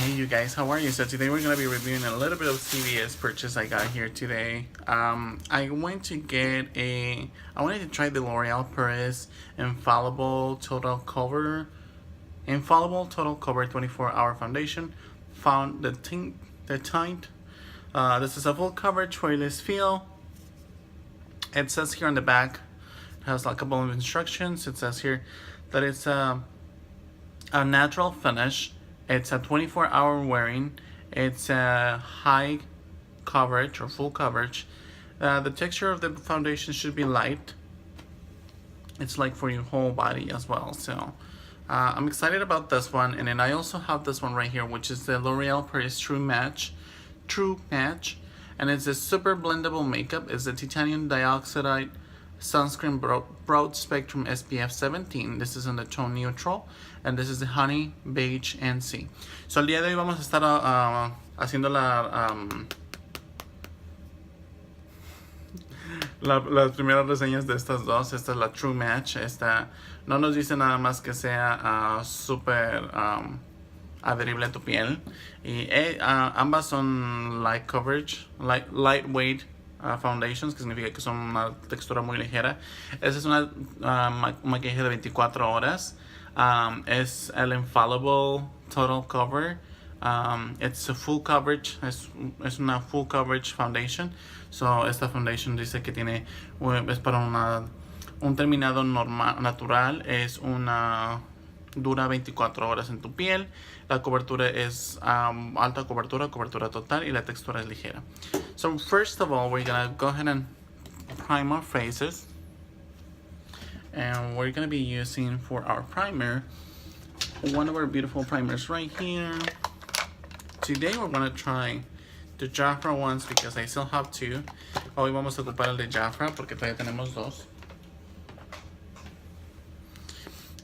Hey you guys, how are you? So today we're going to be reviewing a little bit of CVS purchase I got here today. I wanted to try the L'Oreal Paris Infallible Total Cover 24-hour foundation. Found the taint. This is a full coverage oilless feel. It says here on the back, it has a couple of instructions. It says here that it's a natural finish. It's a 24-hour wearing. It's a high coverage or full coverage. The texture of the foundation should be light. It's like for your whole body as well. So I'm excited about this one. And then I also have this one right here, which is the L'Oreal Paris True Match. And it's a super blendable makeup. It's a titanium dioxide sunscreen broad spectrum SPF 17. This is in the tone neutral, and this is the honey beige NC. So el día de hoy vamos a estar haciendo las primeras reseñas de estas dos. Esta es la True Match. Esta no nos dice nada más que sea súper adherible a tu piel, y ambas son light coverage, lightweight foundations, que significa que son una textura muy ligera. Esta es una maquillaje de 24 horas. Es el Infallible Total Cover. It's a full coverage. Es una full coverage foundation. So esta foundation dice que tiene, es para un terminado normal, natural. Es una dura 24 horas en tu piel. La cobertura es alta cobertura total, y la textura es ligera. So first of all, we're gonna go ahead and prime our faces, and we're gonna be using for our primer one of our beautiful primers right here. Today we're gonna try the Jafra ones because I still have two. Hoy vamos a ocupar el de Jafra porque todavía tenemos dos.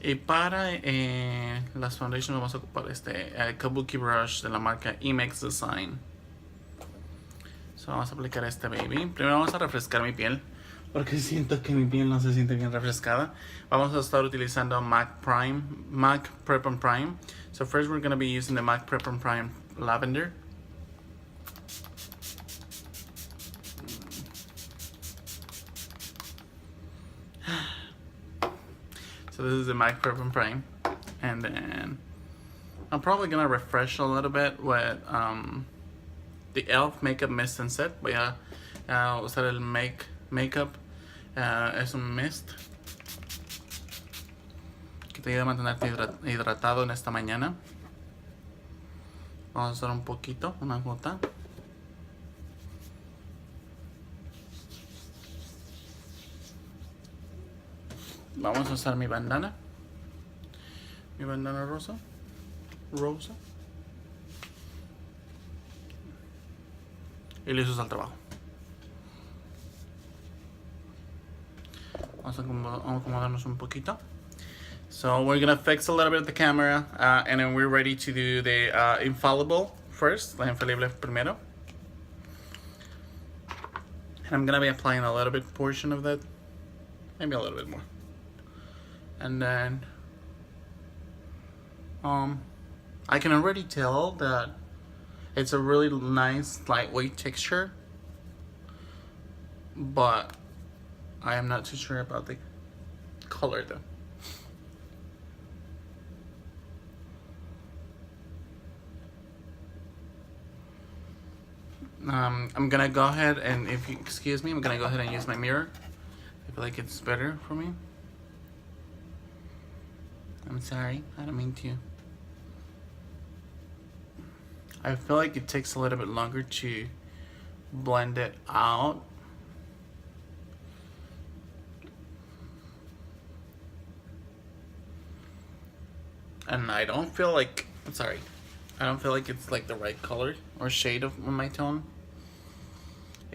Y para las foundations vamos a ocupar este Kabuki Brush de la marca Imex Design. So vamos a aplicar este baby. Primero vamos a refrescar mi piel porque siento que mi piel no se siente bien refrescada. Vamos a estar utilizando MAC Prep and Prime. So first we're going to be using the MAC Prep and Prime Lavender. So this is the MAC Prep and Prime, and then I'm probably gonna refresh a little bit with the ELF Makeup Mist and Set. Voy a usar el Makeup, es un mist que te ayuda a mantenerte hidratado en esta mañana. Vamos a usar un poquito, una gota. Vamos a usar mi bandana rosa. Y listos al trabajo. Vamos a acomodarnos un poquito. So we're gonna fix a little bit of the camera, and then we're ready to do the Infallible first. La Infallible primero. And I'm gonna be applying a little bit portion of that, maybe a little bit more. And then I can already tell that it's a really nice lightweight texture, but I am not too sure about the color though. I'm gonna go ahead and, if you excuse me, I'm gonna go ahead and use my mirror. I feel like it's better for me. I'm sorry, I don't mean to. I feel like it takes a little bit longer to blend it out. And I don't feel like, I don't feel like it's like the right color or shade of my tone.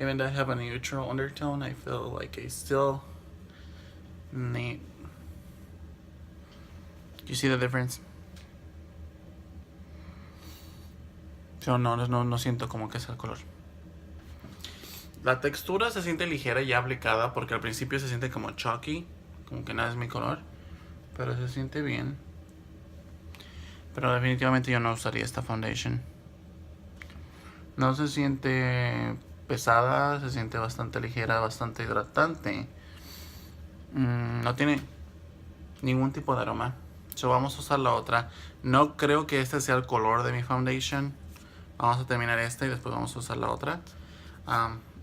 Even though I have a neutral undertone, I feel like I still need. Do you see the difference? Yo no siento como que es el color. La textura se siente ligera ya aplicada, porque al principio se siente como chalky, como que nada es mi color, pero se siente bien. Pero definitivamente yo no usaría esta foundation. No se siente pesada, se siente bastante ligera, bastante hidratante. No tiene ningún tipo de aroma. So vamos a usar la otra. No creo que este sea el color de mi foundation. Vamos a terminar esta y después vamos a usar la otra.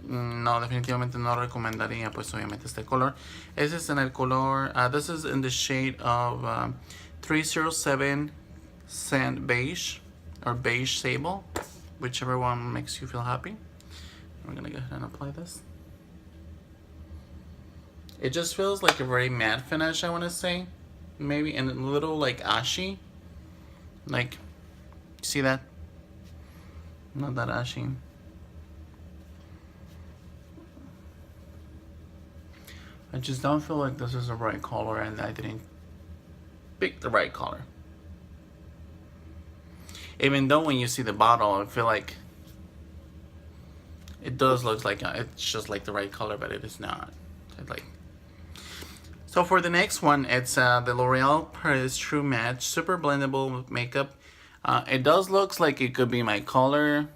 No, definitivamente no recomendaría pues obviamente este color. Este es en el color, this is in the shade of 307 Sand Beige or Beige Sable, whichever one makes you feel happy. We're gonna go ahead and apply this. It just feels like a very matte finish, I want to say. Maybe, and a little like ashy. Like, see that? Not that ashy. I just don't feel like this is the right color and I didn't pick the right color. Even though when you see the bottle, I feel like it does look like it's just like the right color, but it is not. Like, so for the next one, it's the L'Oreal Paris True Match Super Blendable Makeup. It does look like it could be my color,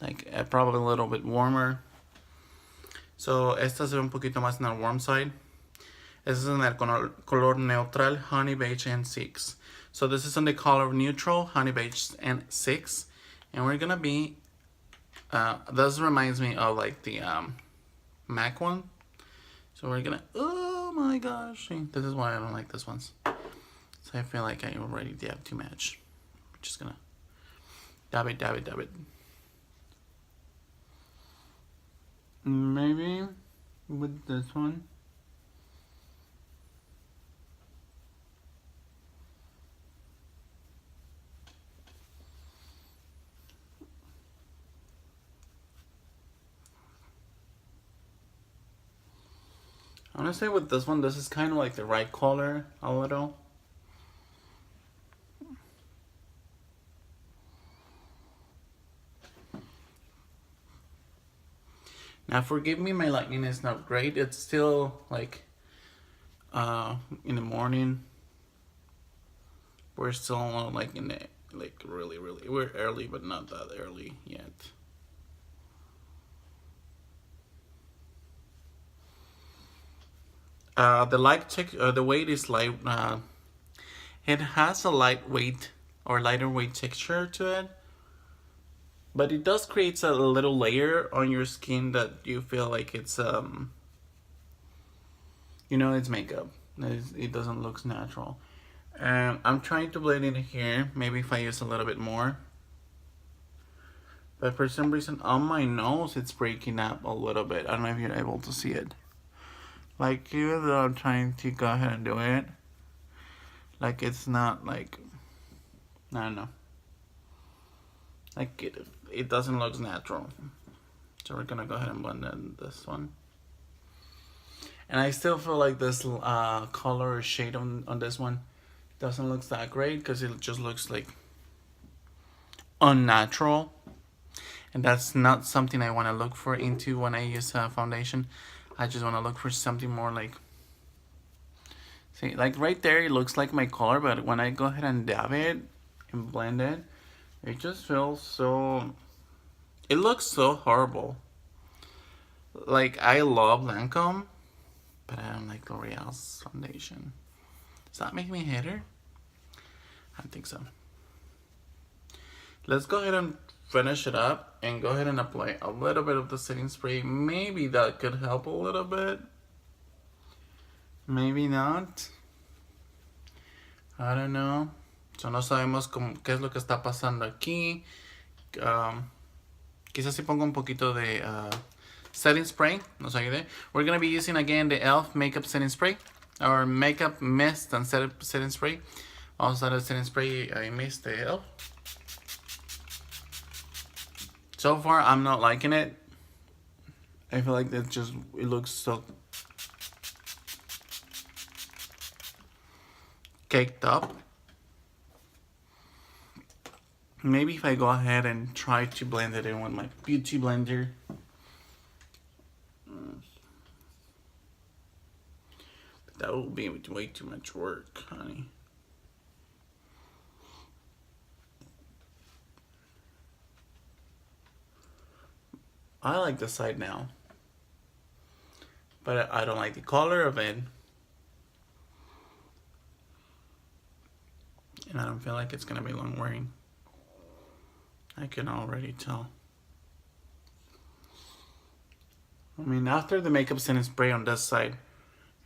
like probably a little bit warmer. So esta se ve un poquito más en el warm side. This is in el color neutral Honey Beige N6. So this is in the color neutral Honey Beige N6, and we're gonna be. This reminds me of like the MAC one. So we're gonna. Oh my gosh! This is why I don't like this ones. So I feel like I already have too much. I'm just gonna dab it, dab it, dab it. Maybe with this one. I want to say with this one, this is kind of like the right color a little. Now forgive me, my lighting is not great. It's still like in the morning. We're still like in the like really we're early, but not that early yet. The weight is light. It has a lightweight or lighter weight texture to it, but it does create a little layer on your skin that you feel like it's it's makeup. It doesn't look natural. I'm trying to blend it here. Maybe if I use a little bit more. But for some reason on my nose it's breaking up a little bit. I don't know if you're able to see it. Like even though I'm trying to go ahead and do it, like it's not like, I don't know. Like it doesn't look natural. So we're gonna go ahead and blend in this one. And I still feel like this color or shade on this one doesn't look that great because it just looks like unnatural. And that's not something I want to look for into when I use foundation. I just want to look for something more like, see, like right there it looks like my color, but when I go ahead and dab it and blend it, it just feels so, it looks so horrible. Like I love LANCOME, but I don't like L'Oreal's foundation. Does that make me a hater? I don't think so. Let's go ahead and finish it up and go ahead and apply a little bit of the setting spray. Maybe that could help a little bit. Maybe not. I don't know. So no sabemos qué es lo que está pasando aquí. Quizás si pongo un poquito de setting spray, nos ayude. We're going to be using again the e.l.f. makeup setting spray, or makeup mist and setting spray. Vamos a usar el setting spray mist de e.l.f. So far, I'm not liking it. I feel like it looks so caked up. Maybe if I go ahead and try to blend it in with my beauty blender. That will be way too much work, honey. I like this side now, but I don't like the color of it, and I don't feel like it's gonna be long wearing. I can already tell. I mean, after the makeup setting spray on this side,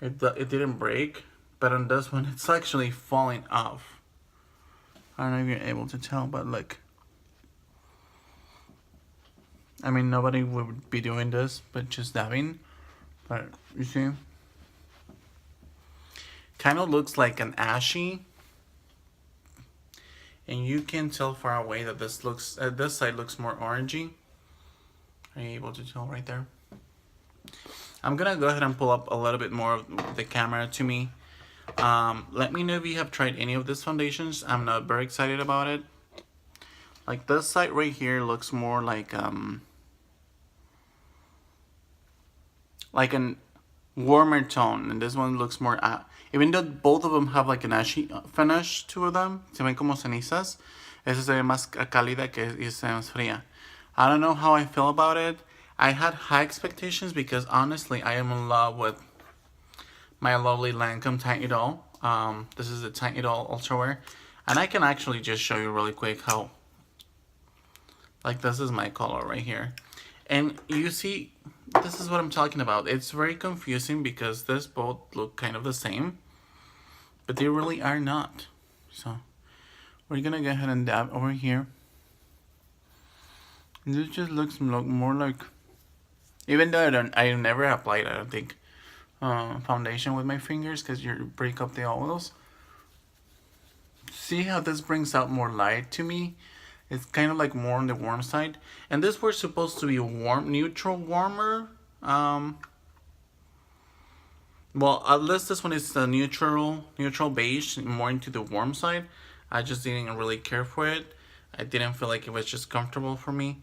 it didn't break, but on this one, it's actually falling off. I don't know if you're able to tell, but look. I mean, nobody would be doing this, but just dabbing. But you see, kind of looks like an ashy, and you can tell far away that this side looks more orangey. Are you able to tell right there? I'm gonna go ahead and pull up a little bit more of the camera to me. Let me know if you have tried any of these foundations. I'm not very excited about it. Like this side right here looks more like an warmer tone, and this one looks more even though both of them have like an ashy finish to them, se ven como cenizas. Esa se ve más cálida que esa más fría. I don't know how I feel about it. I had high expectations because honestly I am in love with my lovely LANCOME taint Idole. This is the taint Idole Ultra Wear, and I can actually just show you really quick how, like, this is my color right here, and you see, this is what I'm talking about. It's very confusing because this both look kind of the same, but they really are not. So we're gonna go ahead and dab over here. This just looks more like, even though I never applied, I don't think, foundation with my fingers because you break up the oils. See how this brings out more light to me? It's kind of like more on the warm side. And this was supposed to be warm, neutral, warmer. Well, at least this one is the neutral beige, more into the warm side. I just didn't really care for it. I didn't feel like it was just comfortable for me.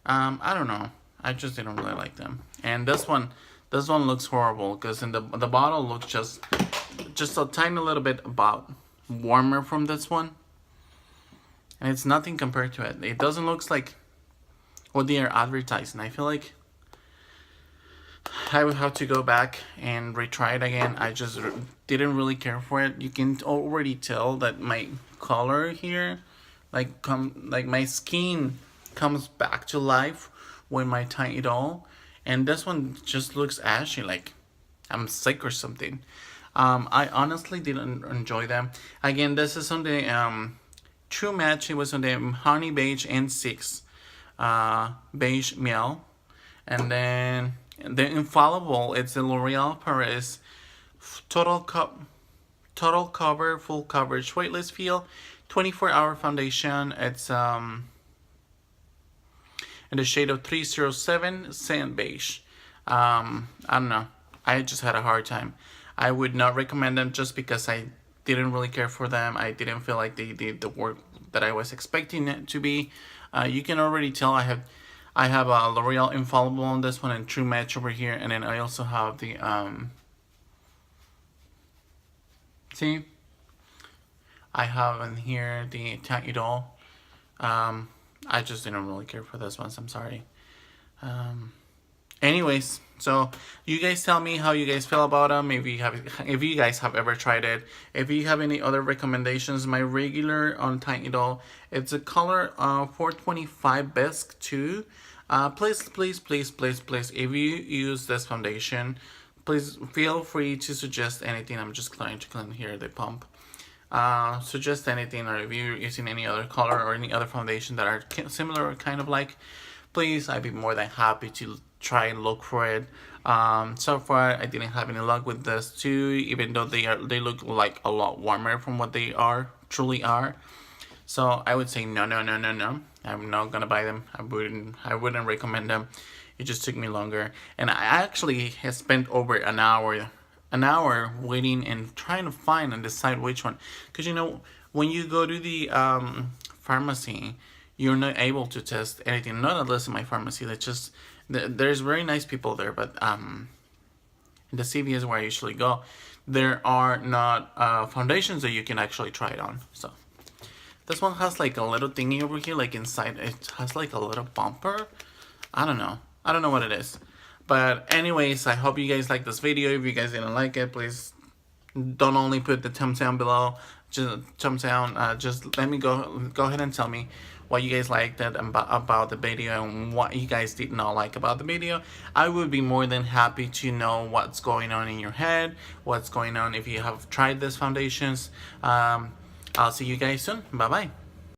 I don't know. I just didn't really like them. And this one looks horrible because in the bottle looks just a tiny little bit about warmer from this one. And it's nothing compared to it. It doesn't look like what they are advertising. I feel like I would have to go back and retry it again. I just didn't really care for it. You can already tell that my color here, like my skin comes back to life with my taint Idole, and this one just looks ashy, like I'm sick or something. I honestly didn't enjoy them. Again, this is on the True Match. It was on the Honey Beige N6 Beige Miel, and then the Infallible. It's the L'Oreal Paris Total Cover Full Coverage Weightless Feel 24-hour foundation. It's in the shade of 307 Sand Beige. I don't know. I just had a hard time. I would not recommend them just because I didn't really care for them. I didn't feel like they did the work that I was expecting it to be. You can already tell I have a L'Oreal Infallible on this one and True Match over here, and then I also have the see, I have in here the taint Idole. I just didn't really care for this one, so I'm sorry. Anyways, so you guys tell me how you guys feel about them. If you guys have ever tried it. If you have any other recommendations, my regular on taint Idole, it's a color 425 Bisque 2. Please, if you use this foundation, please feel free to suggest anything. I'm just trying to clean here the pump. Suggest anything, or if you're using any other color or any other foundation that are similar or kind of like, please, I'd be more than happy to try and look for it. So far I didn't have any luck with this too, even though they look like a lot warmer from what they truly are. So I would say no. I'm not gonna buy them. I wouldn't recommend them. It just took me longer, and I actually have spent over an hour waiting and trying to find and decide which one, because you know, when you go to the pharmacy, you're not able to test anything. Not unless in my pharmacy. That's just, there's very nice people there, but in the CVS where I usually go, there are not foundations that you can actually try it on. So this one has like a little thingy over here, like inside it has like a little bumper. I don't know. I don't know what it is. But anyways, I hope you guys like this video. If you guys didn't like it, please don't only put the thumbs down below. Just thumbs down. Just let me go ahead and tell me what you guys liked about the video and what you guys did not like about the video. I would be more than happy to know what's going on in your head, what's going on if you have tried these foundations. I'll see you guys soon. Bye bye.